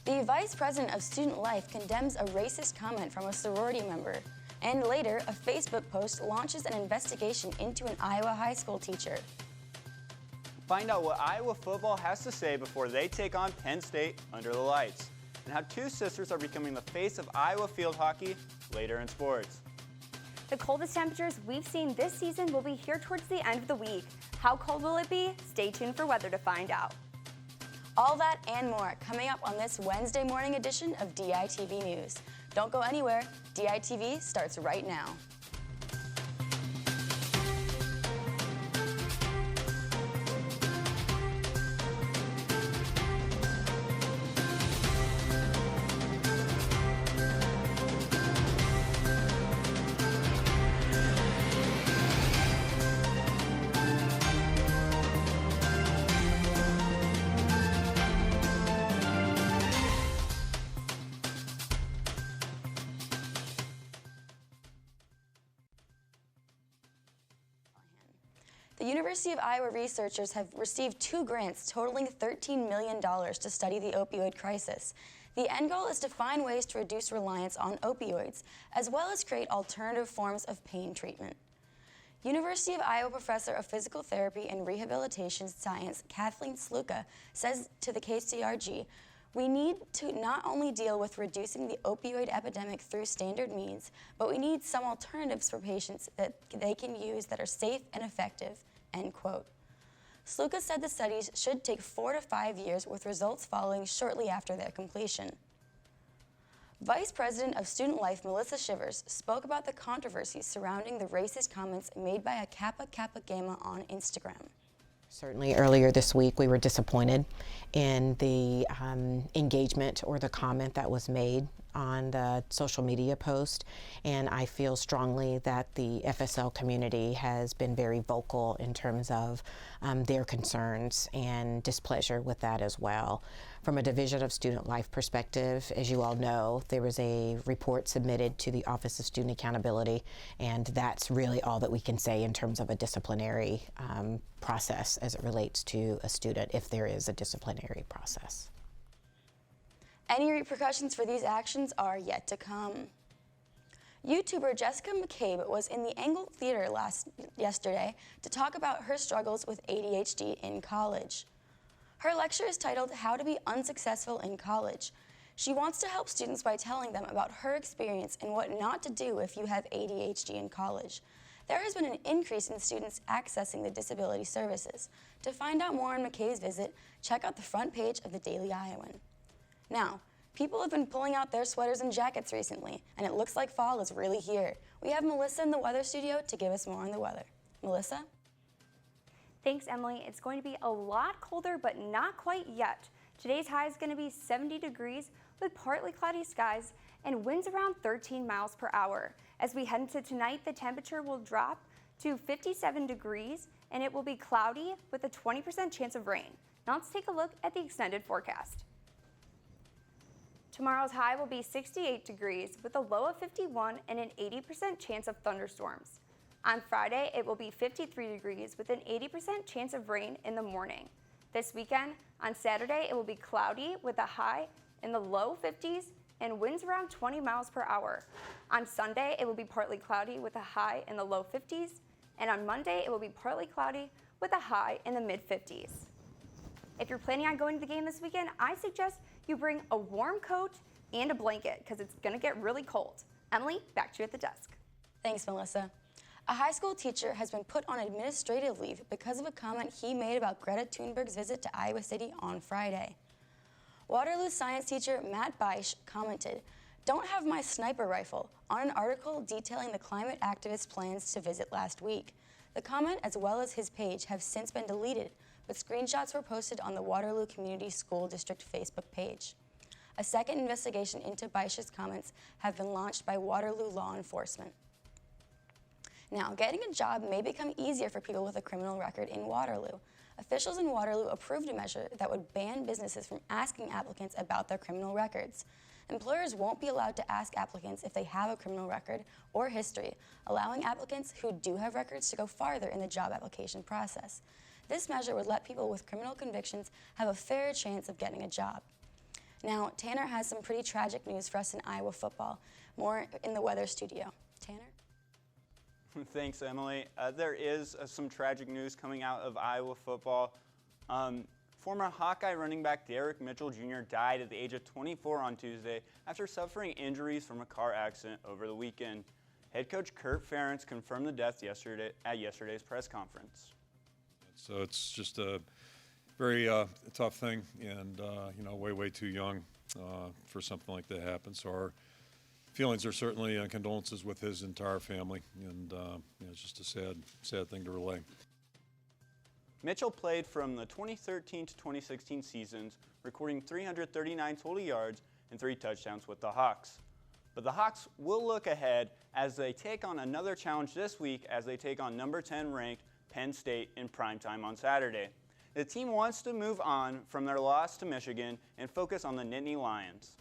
The vice president of Student Life condemns a racist comment from a sorority member. And later, a Facebook post launches an investigation into an Iowa high school teacher. Find out what Iowa football has to say before they take on Penn State under the lights, and how two sisters are becoming the face of Iowa field hockey later in sports. The coldest temperatures we've seen this season will be here towards the end of the week. How cold will it be? Stay tuned for weather to find out. All that and more coming up on this Wednesday morning edition of DITV News. Don't go anywhere. DITV starts right now. The University of Iowa researchers have received 2 grants totaling $13 million to study the opioid crisis. The end goal is to find ways to reduce reliance on opioids, as well as create alternative forms of pain treatment. University of Iowa professor of physical therapy and rehabilitation science, Kathleen Sluka, says to the KCRG, "We need to not only deal with reducing the opioid epidemic through standard means, but we need some alternatives for patients that they can use that are safe and effective," end quote. Sluka said the studies should take 4 to 5 years, with results following shortly after their completion. Vice President of Student Life, Melissa Shivers, spoke about the controversy surrounding the racist comments made by a Kappa Kappa Gamma on Instagram. Certainly earlier this week we were disappointed in the engagement or the comment that was made on the social media post, and I feel strongly that the FSL community has been very vocal in terms of their concerns and displeasure with that as well. From a Division of Student Life perspective, as you all know, there was a report submitted to the Office of Student Accountability, and that's really all that we can say in terms of a disciplinary process as it relates to a student, if there is a disciplinary process. Any repercussions for these actions are yet to come. YouTuber Jessica McCabe was in the Engle Theater yesterday to talk about her struggles with ADHD in college. Her lecture is titled "How to Be Unsuccessful in College." She wants to help students by telling them about her experience and what not to do if you have ADHD in college. There has been an increase in students accessing the disability services. To find out more on McCabe's visit, check out the front page of the Daily Iowan. Now, people have been pulling out their sweaters and jackets recently, and it looks like fall is really here. We have Melissa in the weather studio to give us more on the weather. Melissa? Thanks, Emily. It's going to be a lot colder, but not quite yet. Today's high is going to be 70 degrees with partly cloudy skies and winds around 13 miles per hour. As we head into tonight, the temperature will drop to 57 degrees and it will be cloudy with a 20% chance of rain. Now let's take a look at the extended forecast. Tomorrow's high will be 68 degrees with a low of 51 and an 80% chance of thunderstorms. On Friday, it will be 53 degrees with an 80% chance of rain in the morning. This weekend, on Saturday, it will be cloudy with a high in the low 50s and winds around 20 miles per hour. On Sunday, it will be partly cloudy with a high in the low 50s, and on Monday, it will be partly cloudy with a high in the mid-50s. If you're planning on going to the game this weekend, I suggest you bring a warm coat and a blanket because it's going to get really cold. Emily, back to you at the desk. Thanks, Melissa. A high school teacher has been put on administrative leave because of a comment he made about Greta Thunberg's visit to Iowa City on Friday. Waterloo science teacher Matt Beisch commented, "Don't have my sniper rifle," on an article detailing the climate activist's plans to visit last week. The comment, as well as his page, have since been deleted, but screenshots were posted on the Waterloo Community School District Facebook page. A second investigation into Beisch's comments have been launched by Waterloo law enforcement. Now, getting a job may become easier for people with a criminal record in Waterloo. Officials in Waterloo approved a measure that would ban businesses from asking applicants about their criminal records. Employers won't be allowed to ask applicants if they have a criminal record or history, allowing applicants who do have records to go farther in the job application process. This measure would let people with criminal convictions have a fair chance of getting a job. Now, Tanner has some pretty tragic news for us in Iowa football. More in the weather studio. Tanner? Thanks, Emily. There is some tragic news coming out of Iowa football. Former Hawkeye running back Derrick Mitchell Jr. died at the age of 24 on Tuesday after suffering injuries from a car accident over the weekend. Head coach Kurt Ferentz confirmed the death at yesterday's press conference. So it's just a very tough thing, and way too young for something like that to happen. So our feelings are certainly condolences with his entire family, and it's just a sad thing to relay. Mitchell played from the 2013 to 2016 seasons, recording 339 total yards and 3 touchdowns with the Hawks. But the Hawks will look ahead as they take on another challenge this week as they take on number 10 ranked Penn State in primetime on Saturday. The team wants to move on from their loss to Michigan and focus on the Nittany Lions.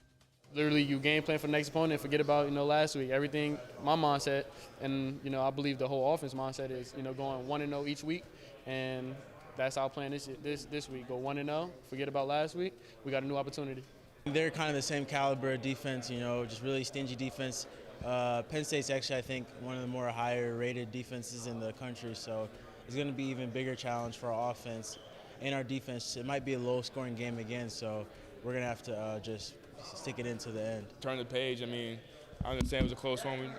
Literally, you game plan for the next opponent, forget about last week. Everything, my mindset, and I believe the whole offense mindset is going 1-0 each week, and that's our plan this week. Go 1-0, forget about last week. We got a new opportunity. They're kind of the same caliber of defense, just really stingy defense. Penn State's actually, I think, one of the more higher-rated defenses in the country, so it's going to be an even bigger challenge for our offense and our defense. It might be a low-scoring game again, so we're going to have to just stick it into the end. Turn the page. I mean, I understand it was a close one.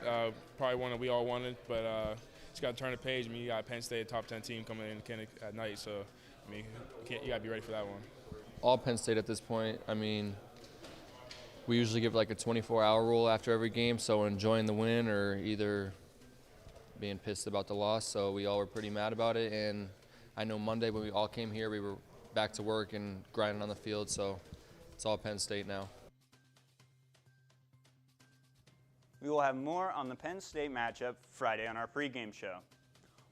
Probably one that we all wanted, but just got to turn the page. I mean, you got Penn State, a top 10 team coming in Kinnick at night, so I mean, you got to be ready for that one. All Penn State at this point. I mean, we usually give like a 24-hour rule after every game, so enjoying the win or either being pissed about the loss. So we all were pretty mad about it, and I know Monday when we all came here, we were back to work and grinding on the field, so it's all Penn State now. We will have more on the Penn State matchup Friday on our pregame show.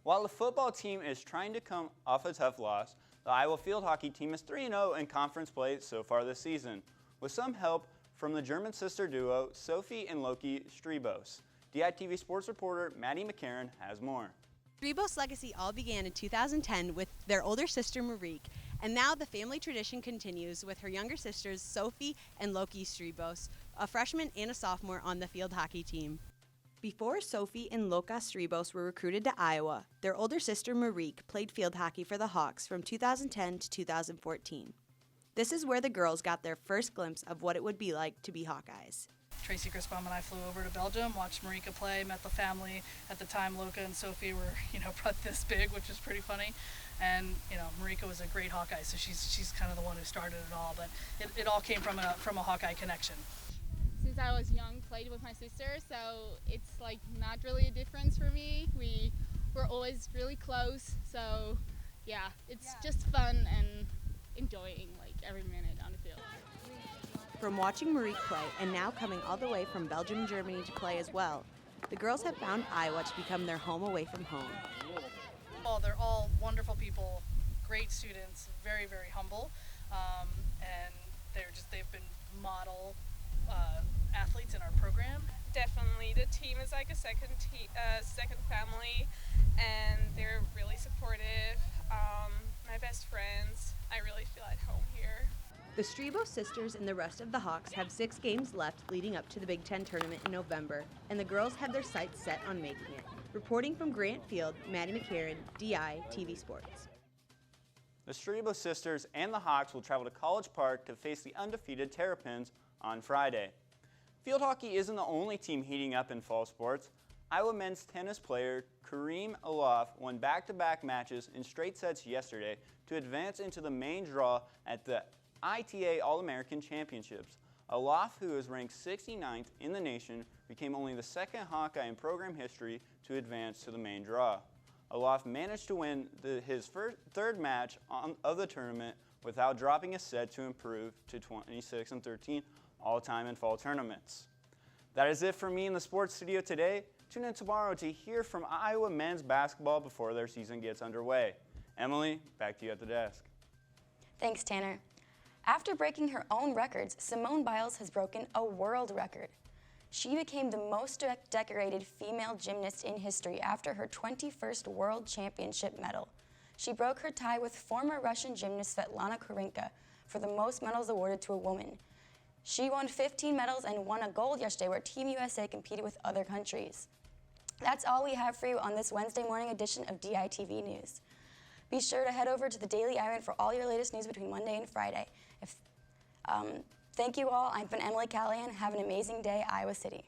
While the football team is trying to come off a tough loss, the Iowa field hockey team is 3-0 in conference play so far this season, with some help from the German sister duo Sophie and Loki Strebos. DITV sports reporter Maddie McCarran has more. Strebos' legacy all began in 2010 with their older sister Marique, and now the family tradition continues with her younger sisters Sophie and Loki Strebos, a freshman and a sophomore on the field hockey team. Before Sophie and Loka Strebos were recruited to Iowa, their older sister Marique played field hockey for the Hawks from 2010 to 2014. This is where the girls got their first glimpse of what it would be like to be Hawkeyes. Tracy Grisbaum and I flew over to Belgium, watched Marika play, met the family. At the time, Loka and Sophie were, about this big, which is pretty funny. And, Marika was a great Hawkeye, so she's kind of the one who started it all. But it all came from a Hawkeye connection. Since I was young, played with my sister, so it's like not really a difference for me. We were always really close, so yeah, it's just fun and enjoying like every minute on the field. From watching Marique play and now coming all the way from Belgium and Germany to play as well, the girls have found Iowa to become their home away from home. Well, they're all wonderful people, great students, very, very humble, and they've been model athletes in our program. Definitely, the team is like a second family, and they're really supportive. My best friends, I really feel at home here. The Strebos sisters and the rest of the Hawks have 6 games left leading up to the Big Ten tournament in November, and the girls have their sights set on making it. Reporting from Grant Field, Maddie McCarran, DITV Sports. The Strebos sisters and the Hawks will travel to College Park to face the undefeated Terrapins on Friday. Field hockey isn't the only team heating up in fall sports. Iowa men's tennis player Kareem Alof won back-to-back matches in straight sets yesterday to advance into the main draw at the ITA All-American Championships. Alof, who is ranked 69th in the nation, became only the second Hawkeye in program history to advance to the main draw. Alof managed to win his third match of the tournament without dropping a set to improve to 26-13 all-time in fall tournaments. That is it for me in the sports studio today. Tune in tomorrow to hear from Iowa men's basketball before their season gets underway. Emily, back to you at the desk. Thanks, Tanner. After breaking her own records, Simone Biles has broken a world record. She became the most decorated female gymnast in history after her 21st World Championship medal. She broke her tie with former Russian gymnast Svetlana Kurinka for the most medals awarded to a woman. She won 15 medals and won a gold yesterday where Team USA competed with other countries. That's all we have for you on this Wednesday morning edition of DITV News. Be sure to head over to the Daily Iron for all your latest news between Monday and Friday. Thank you all. I've been Emily Callahan. Have an amazing day, Iowa City.